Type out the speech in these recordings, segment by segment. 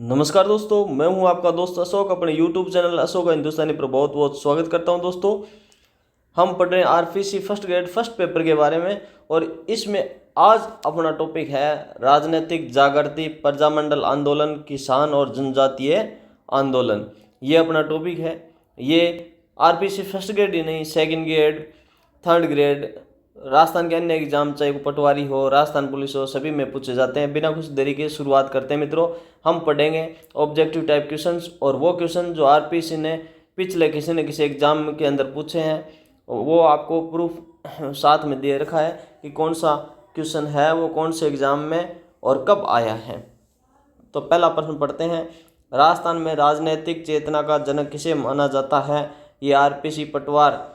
नमस्कार दोस्तों, मैं हूं आपका दोस्त अशोक। अपने YouTube चैनल अशोक हिंदुस्तानी पर बहुत बहुत स्वागत करता हूं। दोस्तों, हम पढ़ रहे हैं RPC first grade first paper के बारे में और इसमें आज अपना टॉपिक है राजनीतिक जागृति, प्रजामंडल आंदोलन, किसान और जनजातीय आंदोलन। ये अपना टॉपिक है। ये आरपीसी फर्स्ट ग्रेड ही नहीं, second grade, third grade, Rajasthan के अन्य एग्जाम, चाहे वो पटवारी हो, राजस्थान पुलिस हो, सभी में पूछे जाते हैं। बिना कुछ देरी के शुरुआत करते हैं मित्रों। हम पढ़ेंगे ऑब्जेक्टिव टाइप क्वेश्चंस और वो क्वेश्चन जो आरपीसी ने पिछले किसी न किसी एग्जाम के अंदर पूछे हैं, वो आपको प्रूफ साथ में दे रखा है कि कौन सा क्वेश्चन है, वो कौन से एग्जाम में और कब आया है। तो पहला प्रश्न पढ़ते हैं। राजस्थान में राजनीतिक चेतना का जनक किसे माना जाता है? ये आरपीसी पटवार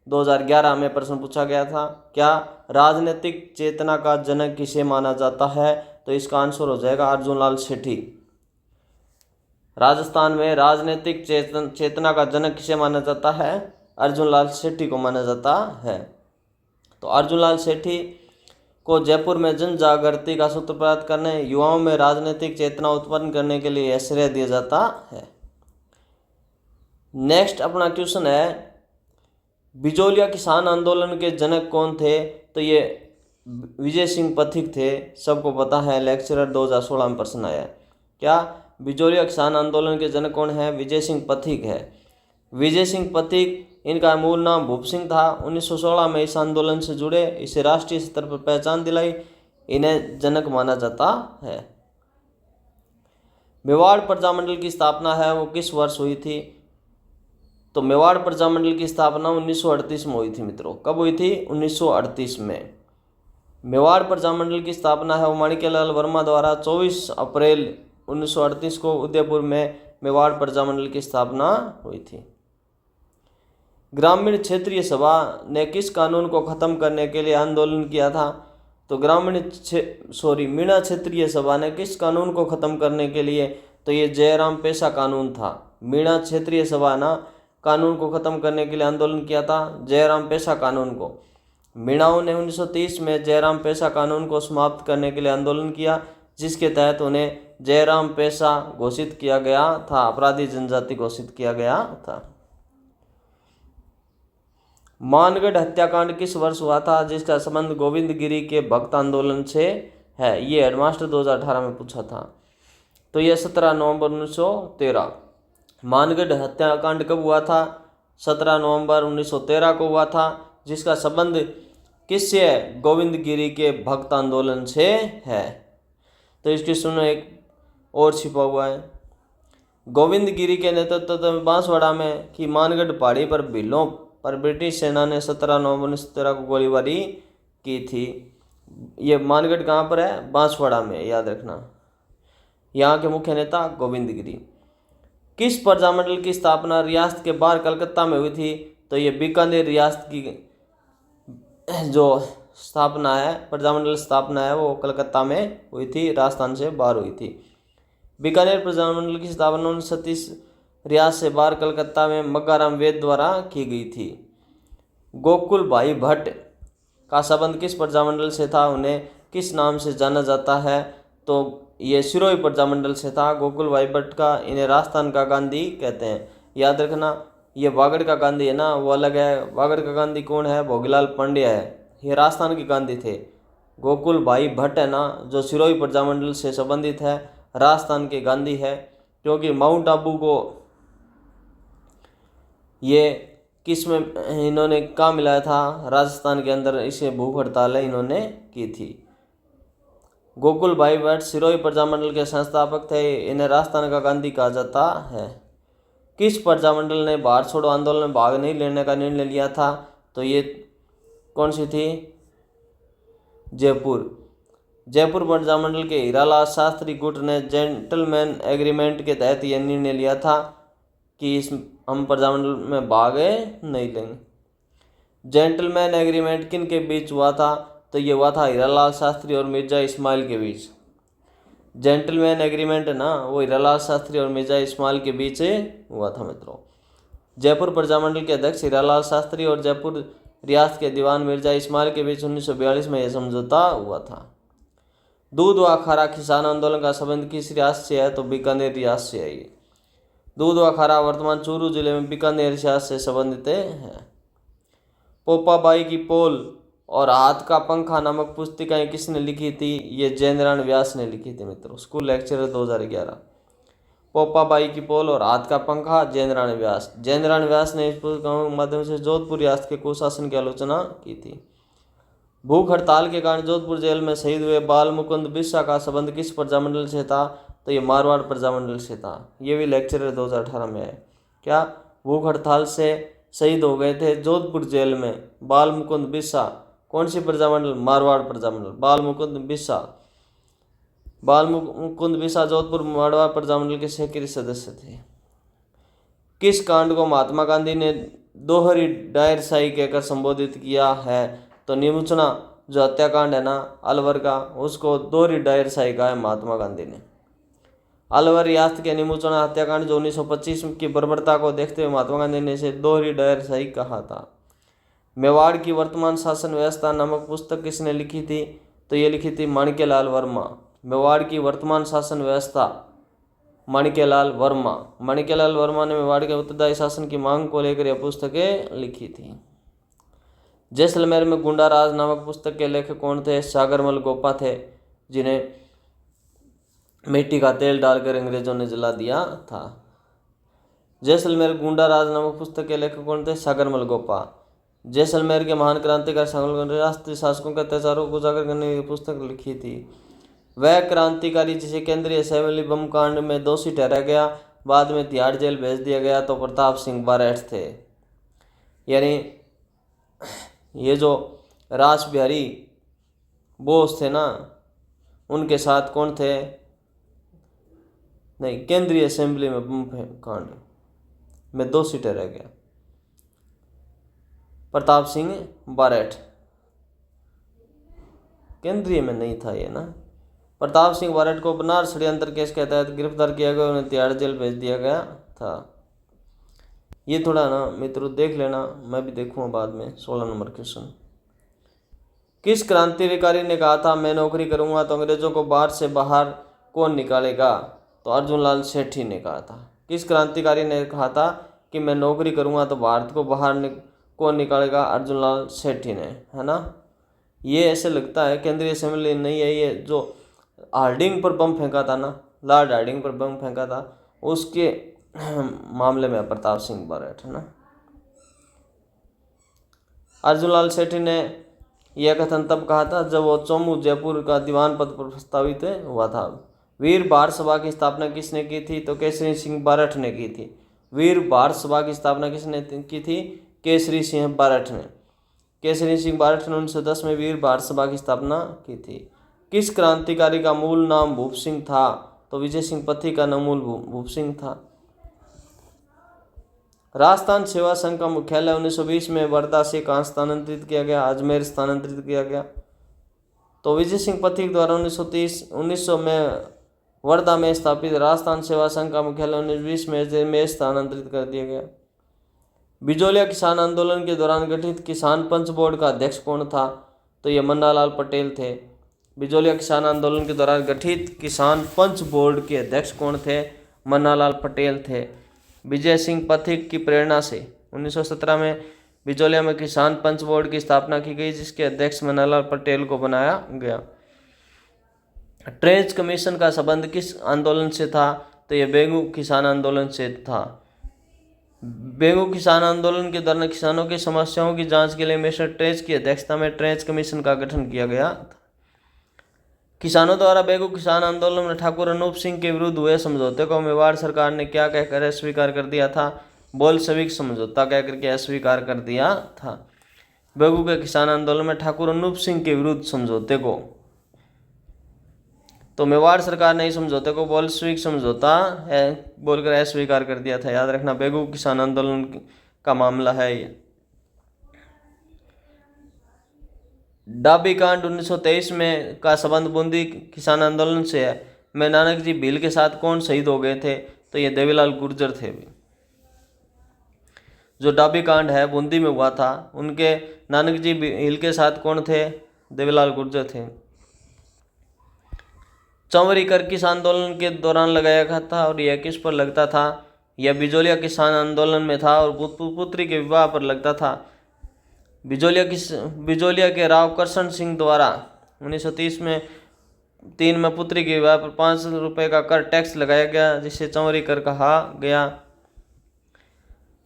2011 में प्रश्न पूछा गया था। क्या राजनीतिक चेतना का जनक किसे माना जाता है? तो इसका आंसर हो जाएगा अर्जुन लाल सेठी। राजस्थान में राजनीतिक चेतना का जनक किसे माना जाता है? अर्जुन लाल सेठी को माना जाता है। तो अर्जुन लाल सेठी को जयपुर में जन जागृति का सूत्रपात करने, युवाओं में राजनीतिक चेतना उत्पन्न करने के लिए श्रेय दिया जाता है। नेक्स्ट अपना क्वेश्चन है, बिजोलिया किसान आंदोलन के जनक कौन थे? तो ये विजय सिंह पथिक थे, सबको पता है। लेक्चरर 2016 में प्रश्न आया। क्या बिजोलिया किसान आंदोलन के जनक कौन है? विजय सिंह पथिक है। विजय सिंह पथिक, इनका मूल नाम भूप सिंह था। 1916 में इस आंदोलन से जुड़े, इसे राष्ट्रीय स्तर पर पहचान दिलाई, इन्हें जनक माना जाता है। मेवाड़ प्रजामंडल की स्थापना है वो किस वर्ष हुई थी? तो मेवाड़ प्रजामंडल की स्थापना 1938 में हुई थी मित्रों। कब हुई थी? 1938 में। मेवाड़ प्रजामंडल की स्थापना है वो माणिक्यलाल वर्मा द्वारा 24 अप्रैल 1938 को उदयपुर में मेवाड़ प्रजामंडल की स्थापना हुई थी। ग्रामीण क्षेत्रीय सभा ने किस कानून को खत्म करने के लिए आंदोलन किया था? तो मीणा क्षेत्रीय सभा ने किस कानून को खत्म करने के लिए? तो ये जयराम पेशा कानून था। मीणा क्षेत्रीय सभा ना कानून को खत्म करने के लिए आंदोलन किया था, जयराम पेशा कानून को। मीणाओं ने 1930 में जयराम पेशा कानून को समाप्त करने के लिए आंदोलन किया, जिसके तहत उन्हें जयराम पेशा घोषित किया गया था, अपराधी जनजाति घोषित किया गया था। मानगढ़ हत्याकांड किस वर्ष हुआ था, जिसका संबंध गोविंद गिरी के भक्त आंदोलन से है? ये हेडमास्टर 2018 में पूछा था। तो यह 17 नवंबर 1913। मानगढ़ हत्याकांड कब हुआ था? 17 नवंबर 1913 को हुआ था, जिसका संबंध किससे है? गोविंद गिरी के भक्त आंदोलन से है। तो इसकी सुनो एक और छिपा हुआ है। गोविंद गिरी के नेतृत्व में बांसवाड़ा में की मानगढ़ पहाड़ी पर भीलों पर ब्रिटिश सेना ने 17 नवंबर 1913 को गोलीबारी की थी। ये मानगढ़ कहाँ पर है? बांसवाड़ा में, याद रखना। यहाँ के मुख्य नेता गोविंद गिरी। किस प्रजामंडल की स्थापना रियासत के बाहर कलकत्ता में हुई थी? तो ये बीकानेर रियासत की जो स्थापना है, प्रजामंडल स्थापना है, वो कलकत्ता में हुई थी, राजस्थान से बाहर हुई थी। बीकानेर प्रजामंडल की स्थापना 1937 रियासत से बाहर कलकत्ता में मग्गाराम वेद द्वारा की गई थी। गोकुल भाई भट्ट का संबंध किस प्रजामंडल से था? उन्हें किस नाम से जाना जाता है? तो ये सिरोही प्रजामंडल से था। गोकुल भाई भट्ट का, इन्हें राजस्थान का गांधी कहते हैं, याद रखना। ये वागड़ का गांधी है ना, वो अलग है। वागड़ का गांधी कौन है? भोगीलाल पांड्या है। ये राजस्थान के गांधी थे। गोकुल भाई भट्ट है ना, जो सिरोही प्रजामंडल से संबंधित है, राजस्थान के गांधी है। क्योंकि माउंट आबू को ये किस में इन्होंने कहाँ मिलाया था? राजस्थान के अंदर, इसे भूख हड़ताल इन्होंने की थी। गोकुल भाई भट्ट सिरोही प्रजामंडल के संस्थापक थे, इन्हें राजस्थान का गांधी कहा जाता है। किस प्रजामंडल ने भारत छोड़ो आंदोलन में भाग नहीं लेने का निर्णय लिया था? तो ये कौन सी थी? जयपुर। जयपुर प्रजामंडल के हीरालाल शास्त्री गुट ने जेंटलमैन एग्रीमेंट के तहत यह निर्णय लिया था कि हम प्रजामंडल में भाग नहीं लेंगे। जेंटलमैन एग्रीमेंट किन के बीच हुआ था? तो ये हुआ था हीरालाल शास्त्री और मिर्जा इस्माइल के बीच। जेंटलमैन एग्रीमेंट है ना, वो हीरालाल शास्त्री और मिर्जा इस्माइल के बीच हुआ था मित्रों। जयपुर प्रजामंडल के अध्यक्ष हीरालाल शास्त्री और जयपुर रियासत के दीवान मिर्जा इस्माइल के बीच 1942 में यह समझौता हुआ था। दूध व अखाड़ा किसान आंदोलन का संबंध किस रियासत से है? तो बीकानेर रियासत से है ये। दूध व अखाड़ा वर्तमान चूरू जिले में बीकानेर रियासत से संबंधित है। पोपाबाई की पोल और हाथ का पंखा नामक पुस्तिकाएं किसने लिखी थी? ये जयनारायण व्यास ने लिखी थी मित्रों। School lecture 2011। पोपाबाई की पोल और हाथ का पंखा, जयनारायण व्यास। जयनारायण व्यास ने इस पुस्तकों के माध्यम से जोधपुर रियासत के कुशासन की आलोचना की थी। भूख हड़ताल के कारण जोधपुर जेल में शहीद हुए बाल मुकुंद बिस्सा का संबंध किस प्रजामंडल से था? तो ये मारवाड़ प्रजामंडल से था। ये भी लेक्चर 2018 में है। क्या? भूख हड़ताल से शहीद हो गए थे जोधपुर जेल में बाल मुकुंद बिस्सा। कौन सी प्रजामंडल? मारवाड़ प्रजामंडल। बाल मुकुंद बिस्सा जोधपुर मारवाड़ प्रजामंडल के सहकारी सदस्य थे। किस कांड को महात्मा गांधी ने दोहरी डायरशाही कहकर संबोधित किया है? तो निमुचना, जो हत्याकांड है ना अलवर का, उसको दोहरी डायरशाही कहा है महात्मा गांधी ने। अलवर रियासत के निमुचना हत्याकांड जो 1925 की बर्बरता को देखते हुए महात्मा गांधी ने इसे दोहरी डायरशाही कहा था। मेवाड़ की वर्तमान शासन व्यवस्था नामक पुस्तक किसने लिखी थी? तो ये लिखी थी माणिक्यलाल वर्मा। मेवाड़ की वर्तमान शासन व्यवस्था, माणिक्यलाल वर्मा। माणिक्यलाल वर्मा ने मेवाड़ के उत्तरदायी शासन की मांग को लेकर यह पुस्तकें लिखी थी। जैसलमेर में गुंडा राज नामक पुस्तक के लेखक कौन थे? सागरमल गोपा थे, जिन्हें मिट्टी का तेल डालकर अंग्रेजों ने जला दिया था। जैसलमेर गुंडा राज नामक पुस्तक के लेखक कौन थे? सागरमल गोपा। जैसलमेर के महान क्रांतिकारी संगठन राष्ट्रीय शासकों के अत्याचारों को उजागर करने की पुस्तक लिखी थी। वह क्रांतिकारी जिसे केंद्रीय असेंबली बम कांड में दोषी ठहराया गया, बाद में तिहाड़ जेल भेज दिया गया, तो प्रताप सिंह बारैठ थे। यानी ये जो रास बिहारी बोस थे ना, उनके साथ कौन थे? नहीं, केंद्रीय असेंबली में बम कांड में दोषी ठहराया गया प्रताप सिंह बारैठ। केंद्रीय में नहीं था ये ना। प्रताप सिंह बारैठ को बनारस षड्यंत्र केस के तहत गिरफ्तार किया गया, उन्हें तिहाड़ जेल भेज दिया गया था। ये थोड़ा ना मित्रों देख लेना, मैं भी देखूंगा बाद में। 16 नंबर क्वेश्चन। किस क्रांतिकारी ने कहा था मैं नौकरी करूंगा तो अंग्रेजों को बाहर से बाहर कौन निकालेगा? तो अर्जुन लाल सेठी ने कहा था। किस क्रांतिकारी ने कहा था कि मैं नौकरी करूंगा तो भारत को बाहर कौन निकालेगा? अर्जुन लाल सेठी ने, है ना। ये ऐसे लगता है केंद्रीय असेंबली नहीं है, ये जो हार्डिंग पर बम फेंका था ना, लॉर्ड हार्डिंग पर बम फेंका था, उसके मामले में प्रताप सिंह बारैठ, है ना। अर्जुन लाल सेठी ने यह कथन तब कहा था जब वो चौमू जयपुर का दीवान पद पर प्रस्तावित हुआ था। वीर भारत सभा की स्थापना किसने की थी? तो केसरी सिंह बारैठ ने की थी। वीर भारत सभा की स्थापना किसने की थी? केसरी सिंह बारैठ ने। केसरी सिंह बारैठ ने 1910 में वीर भारत सभा की स्थापना की थी। किस क्रांतिकारी का मूल नाम भूप सिंह था? तो विजय सिंह पथी का नाम मूल भूप सिंह था। राजस्थान सेवा संघ का मुख्यालय 1920 में वर्धा से कहाँ स्थानांतरित किया गया? अजमेर स्थानांतरित किया गया। तो विजय सिंह पथिक द्वारा 1900 में वर्धा में स्थापित राजस्थान सेवा संघ का मुख्यालय 1920 में अजमेर स्थानांतरित कर दिया गया। बिजोलिया किसान आंदोलन के दौरान गठित किसान पंच बोर्ड का अध्यक्ष कौन था? तो ये मन्नालाल पटेल थे। बिजोलिया किसान आंदोलन के दौरान गठित किसान पंच बोर्ड के अध्यक्ष कौन थे? मन्नालाल पटेल थे। विजय सिंह पथिक की प्रेरणा से 1917 में बिजोलिया में किसान पंच बोर्ड की स्थापना की गई, जिसके अध्यक्ष मन्नालाल पटेल को बनाया गया। ट्रेंच कमीशन का संबंध किस आंदोलन से था? तो यह बेगू किसान आंदोलन से था। बेगू किसान आंदोलन के दौरान किसानों की समस्याओं की जांच के लिए मिस्टर ट्रेंच की अध्यक्षता में ट्रेंच कमीशन का गठन किया गया था। किसानों द्वारा बेगू किसान आंदोलन में ठाकुर अनूप सिंह के विरुद्ध हुए समझौते को मेवाड़ सरकार ने क्या कहकर अस्वीकार कर दिया था? बोल्शेविक समझौता कहकर के अस्वीकार कर दिया था। बेगू के किसान आंदोलन में ठाकुर अनूप सिंह के विरुद्ध समझौते को, तो मेवाड़ सरकार ने इस समझौते को बोल्शेविक समझौता है बोलकर अस्वीकार कर दिया था। याद रखना, बेगू किसान आंदोलन का मामला है ये। डाबी कांड 1923 में का संबंध बूंदी किसान आंदोलन से है। में नानक जी भील के साथ कौन शहीद हो गए थे? तो ये देवीलाल गुर्जर थे। जो डाबी कांड है बूंदी में हुआ था, उनके नानक जी भील के साथ कौन थे? देवीलाल गुर्जर थे। चौवरी कर किस आंदोलन के दौरान लगाया गया था और यह किस पर लगता था? यह बिजोलिया किसान आंदोलन में था और पुत्री के विवाह पर लगता था। बिजोलिया के राव करशन सिंह द्वारा 1930 में 3 में पुत्री के विवाह पर 5 रुपये का कर टैक्स लगाया गया, जिसे चौवरी कर कहा गया।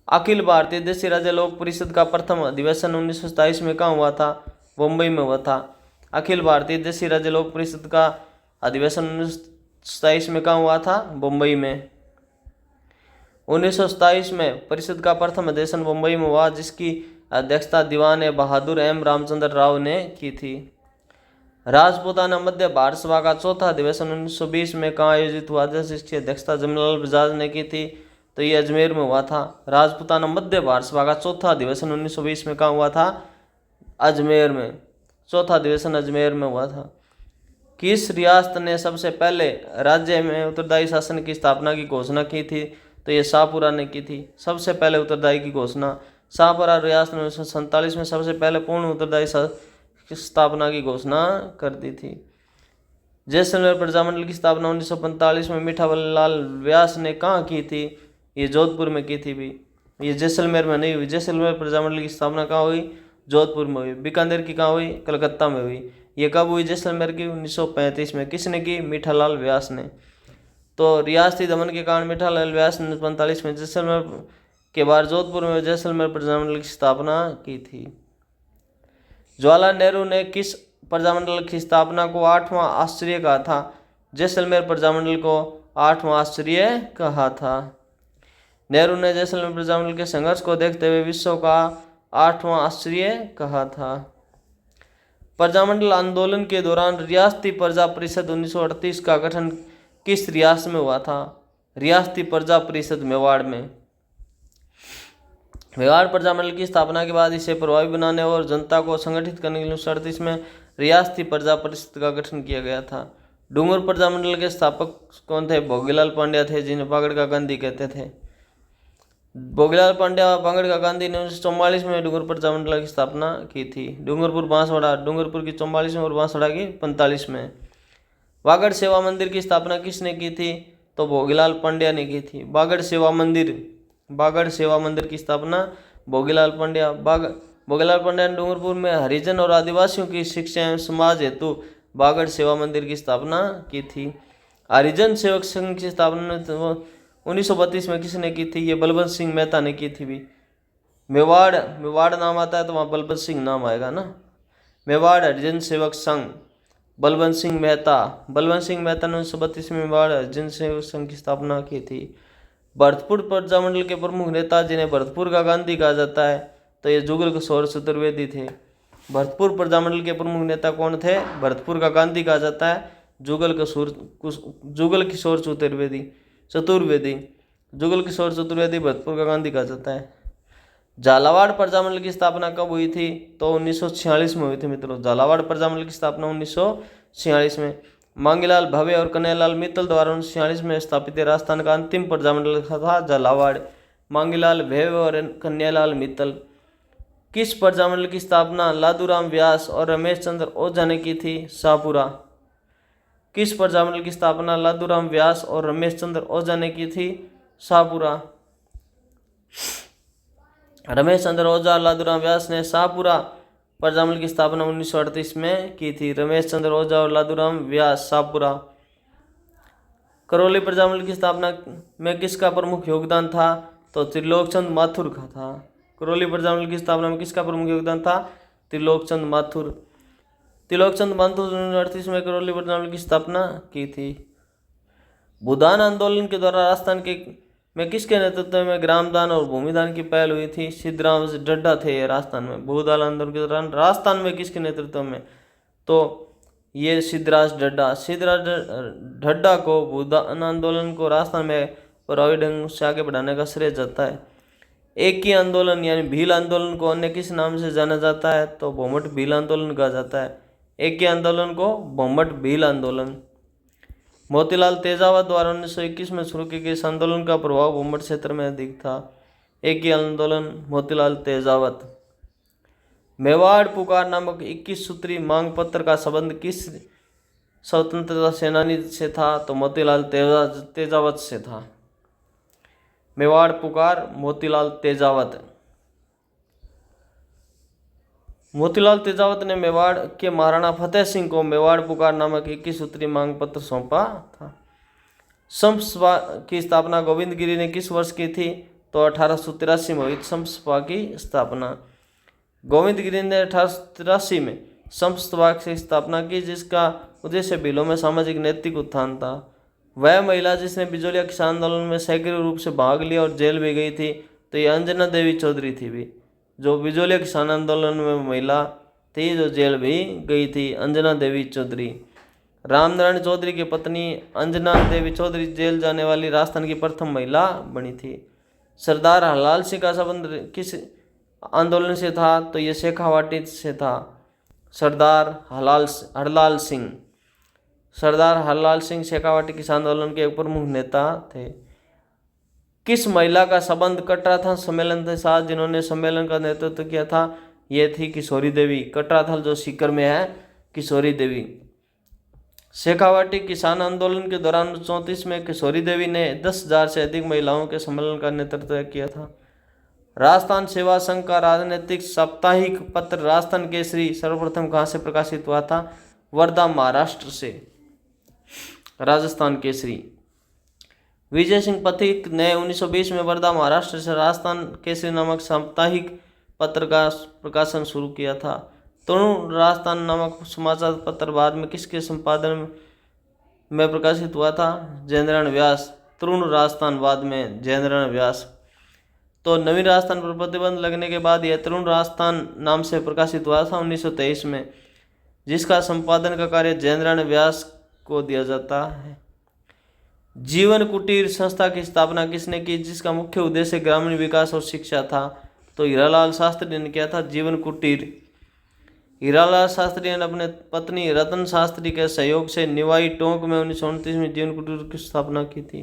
अखिल भारतीय देशी राज्य लोक परिषद का प्रथम अधिवेशन 1927 में कहाँ हुआ था? मुंबई में हुआ था। अखिल भारतीय देशी राज्य लोक परिषद का अधिवेशन 1927 में कहाँ हुआ था? मुंबई में। 1927 में परिषद का प्रथम अधिवेशन मुंबई में हुआ, जिसकी अध्यक्षता दीवान बहादुर एम रामचंद्र राव ने की थी। राजपूताना मध्य भारत सभा का चौथा अधिवेशन 1920 में कहाँ आयोजित हुआ था, जिसकी अध्यक्षता जमनालाल बजाज ने की थी? तो ये अजमेर में हुआ था। राजपूताना मध्य भारत सभा का चौथा अधिवेशन 1920 में कहाँ हुआ था? अजमेर में। चौथा अधिवेशन अजमेर में हुआ था। किस रियासत ने सबसे पहले राज्य में उत्तरदायी शासन की स्थापना की घोषणा की थी? तो ये शाहपुरा ने की थी। सबसे पहले उत्तरदायी की घोषणा शाहपुरा रियासत ने 1947 में सबसे पहले पूर्ण उत्तरदायी स्थापना की घोषणा कर दी थी। जैसलमेर प्रजामंडल की स्थापना 1945 में मीठालाल व्यास ने कहाँ की थी? ये जोधपुर में की थी भी। ये जैसलमेर में नहीं हुई। जैसलमेर प्रजामंडल की स्थापना कहाँ हुई? जोधपुर में हुई। बीकानेर की कहाँ हुई? कलकत्ता में हुई। ये कब हुई जैसलमेर की? 1935 में। किसने की? मीठालाल व्यास ने। तो रियासती दमन के कारण मीठालाल व्यास ने 1945 में जैसलमेर के बाद जोधपुर में जैसलमेर प्रजामंडल की स्थापना की थी। जवाहरलाल नेहरू ने किस प्रजामंडल की स्थापना को 8वां आश्चर्य कहा था? जैसलमेर प्रजामंडल को 8वां आश्चर्य कहा था। नेहरू ने जैसलमेर प्रजामंडल के संघर्ष को देखते हुए विश्व का 8वां आश्चर्य कहा था। प्रजामंडल आंदोलन के दौरान रियासती प्रजा परिषद 1938 का गठन किस रियासत में हुआ था? रियासती प्रजा परिषद मेवाड़ में। मेवाड़ प्रजामंडल की स्थापना के बाद इसे प्रभावी बनाने और जनता को संगठित करने के लिए 1938 में रियासती प्रजा परिषद का गठन किया गया था। डूंगर प्रजामंडल के स्थापक कौन थे? भोगीलाल पांड्या थे, जिन्हें बागड़ का गांधी कहते थे। भोगीलाल पांड्या बागड़ का गांधी ने 1944 में डूंगर प्रजामंडल की स्थापना की थी। डूंगरपुर बांसवाड़ा डूंगरपुर की 44 में और बांसवाड़ा की 45 में। बागड़ सेवा मंदिर की स्थापना किसने की थी? तो भोगीलाल पांड्या ने की थी। बागड़ सेवा मंदिर की स्थापना भोगीलाल पांड्या। भोगीलाल पांड्या ने डूंगरपुर में हरिजन और आदिवासियों की शिक्षा एवं समाज हेतु बागड़ सेवा मंदिर की स्थापना की थी। हरिजन सेवक संघ की स्थापना 1932 में किसने की थी? ये बलवंत सिंह मेहता ने की थी भी। मेवाड़ नाम आता है तो वहाँ बलवंत सिंह नाम आएगा ना। मेवाड़ हरिजन सेवक संघ बलवंत सिंह मेहता ने 1932 में मेवाड़ हरिजन सेवक संघ की स्थापना की थी। भरतपुर प्रजामंडल के प्रमुख नेता जिन्हें भरतपुर का गांधी कहा जाता है, तो ये जुगल किशोर चतुर्वेदी थे। भरतपुर प्रजामंडल के प्रमुख नेता कौन थे? भरतपुर का गांधी कहा जाता है जुगल किशोर चतुर्वेदी भरतपुर का गांधी कहा जाता है। झालावाड़ प्रजामंडल की स्थापना कब हुई थी? तो 1946 में हुई थी मित्रों। झालावाड़ प्रजामंडल की स्थापना 1946 में। मांगीलाल भावे और कन्हैयालाल मित्तल द्वारा 1946 में स्थापित राजस्थान का अंतिम प्रजामंडल था झालावाड़। मांगीलाल भावे और कन्हैयालाल मित्तल। किस प्रजामंडल की स्थापना लादूराम व्यास और रमेश चंद्र ओझा ने की थी? शाहपुरा। किस प्रजामंडल की स्थापना लादूराम व्यास और रमेश चंद्र ओझा ने की थी? शाहपुरा। रमेश चंद्र ओझा लादूराम व्यास ने शाहपुरा प्रजामंडल की स्थापना 1938 में की थी। रमेश चंद्र ओझा और लादूराम व्यास, शाहपुरा। करौली प्रजामंडल की स्थापना में किसका प्रमुख योगदान था? तो त्रिलोकचंद माथुर का था। करौली प्रजामंडल की स्थापना में किसका प्रमुख योगदान था? त्रिलोकचंद माथुर ने 1938 में करौली प्रजामंडल की स्थापना की थी। भूदान आंदोलन के दौरान राजस्थान में किसके नेतृत्व में ग्रामदान और भूमिदान की पहल हुई थी? सिद्धराम ढड्डा थे राजस्थान में। भूदान आंदोलन के दौरान राजस्थान में किसके नेतृत्व में? तो ये सिद्धराज ढड्डा को भूदान आंदोलन को राजस्थान में प्रभावी ढंग से आगे बढ़ाने का श्रेय जाता है। एक ही आंदोलन यानी भील आंदोलन को अन्य किस नाम से जाना जाता है? तो भोमट भील आंदोलन कहा जाता है। एक ही आंदोलन को भोमट भील आंदोलन। मोतीलाल तेजावत द्वारा 1921 में शुरू किए गए इस आंदोलन का प्रभाव भोमट क्षेत्र में अधिक था। एक ही आंदोलन मोतीलाल तेजावत। मेवाड़ पुकार नामक 21 सूत्री मांग पत्र का संबंध किस स्वतंत्रता सेनानी से था तो मोतीलाल तेजावत से था। मेवाड़ पुकार मोतीलाल तेजावत। मोतीलाल तेजावत ने मेवाड़ के महाराणा फतेह सिंह को मेवाड़ पुकार नामक 21 सूत्री मांग पत्र सौंपा था। संप सभा की स्थापना गोविंद गिरी ने किस वर्ष की थी? तो 1883 में हुई संप सभा की स्थापना। गोविंद गिरी ने 1883 में संप सभा की स्थापना की, जिसका उद्देश्य भीलों में सामाजिक नैतिक उत्थान था। वह महिला जिसने बिजोलिया किसान आंदोलन में सक्रिय रूप से भाग लिया और जेल भी गई थी, तो ये अंजना देवी चौधरी थी भी, जो बिजोलिया किसान आंदोलन में महिला थी जो जेल भी गई थी, अंजना देवी चौधरी। रामनारायण चौधरी की पत्नी अंजना देवी चौधरी जेल जाने वाली राजस्थान की प्रथम महिला बनी थी। सरदार हरलाल सिंह का संबंध किस आंदोलन से था? तो ये शेखावाटी से था। सरदार हरलाल सिंह शेखावाटी किसान आंदोलन के एक प्रमुख नेता थे। किस महिला का संबंध कटराथल सम्मेलन के साथ, जिन्होंने सम्मेलन का नेतृत्व किया था? ये थी किशोरी देवी। कटराथल जो सीकर में है, किशोरी देवी। शेखावाटी किसान आंदोलन के दौरान 1934 में किशोरी देवी ने 10,000 से अधिक महिलाओं के सम्मेलन का नेतृत्व किया था। राजस्थान सेवा संघ का राजनीतिक साप्ताहिक पत्र राजस्थान केसरी सर्वप्रथम कहाँ से प्रकाशित हुआ था? वर्धा, महाराष्ट्र से। राजस्थान केसरी। विजय सिंह पथिक ने 1920 में वर्धा, महाराष्ट्र से राजस्थान केसरी नामक साप्ताहिक पत्र का प्रकाशन शुरू किया था। तरुण राजस्थान नामक समाचार पत्र बाद में किसके संपादन में प्रकाशित हुआ था? जयेंद्रनाथ व्यास। तरुण राजस्थान बाद में जयेंद्रनाथ व्यास। तो नवीन राजस्थान पर प्रतिबंध लगने के बाद यह तरुण राजस्थान नाम से प्रकाशित हुआ था 1923 में, जिसका संपादन का कार्य जयेंद्रनाथ व्यास को दिया जाता है। जीवन कुटीर संस्था की स्थापना किसने की, जिसका मुख्य उद्देश्य ग्रामीण विकास और शिक्षा था? तो हीरालाल शास्त्री ने किया था जीवन कुटीर। हीरालाल शास्त्री ने अपने पत्नी रतन शास्त्री के सहयोग से निवाई टोंक में 1929 में जीवन कुटीर की स्थापना की थी।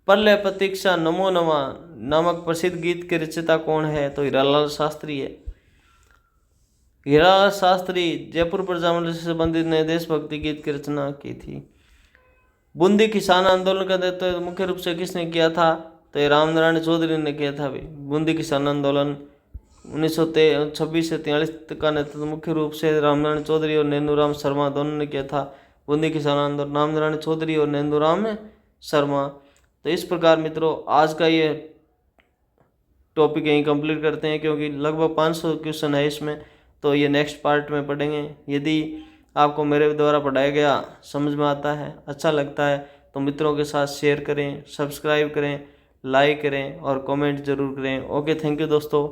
प्रलय प्रतीक्षा नमो नमः नामक प्रसिद्ध गीत के रचयिता कौन है? तो हीरालाल शास्त्री है। हीरालाल शास्त्री जयपुर प्रजामंडल से संबंधित नए देशभक्ति गीत की रचना की थी। बूंदी किसान आंदोलन का नेतृत्व मुख्य रूप से किसने किया था? तो ये रामनारायण चौधरी ने किया था। बूंदी किसान आंदोलन 1926 से 43 तक का नेतृत्व मुख्य रूप से रामनारायण चौधरी और नेंदूराम शर्मा दोनों ने किया था। बूंदी किसान आंदोलन रामनारायण चौधरी और नेंदूराम शर्मा। तो इस प्रकार मित्रों आज का ये टॉपिक यहीं कंप्लीट करते हैं, क्योंकि लगभग 500 क्वेश्चन है इसमें, तो ये नेक्स्ट पार्ट में पढ़ेंगे। यदि आपको मेरे द्वारा पढ़ाया गया समझ में आता है, अच्छा लगता है, तो मित्रों के साथ शेयर करें, सब्सक्राइब करें, लाइक करें और कमेंट जरूर करें। ओके, थैंक यू दोस्तों।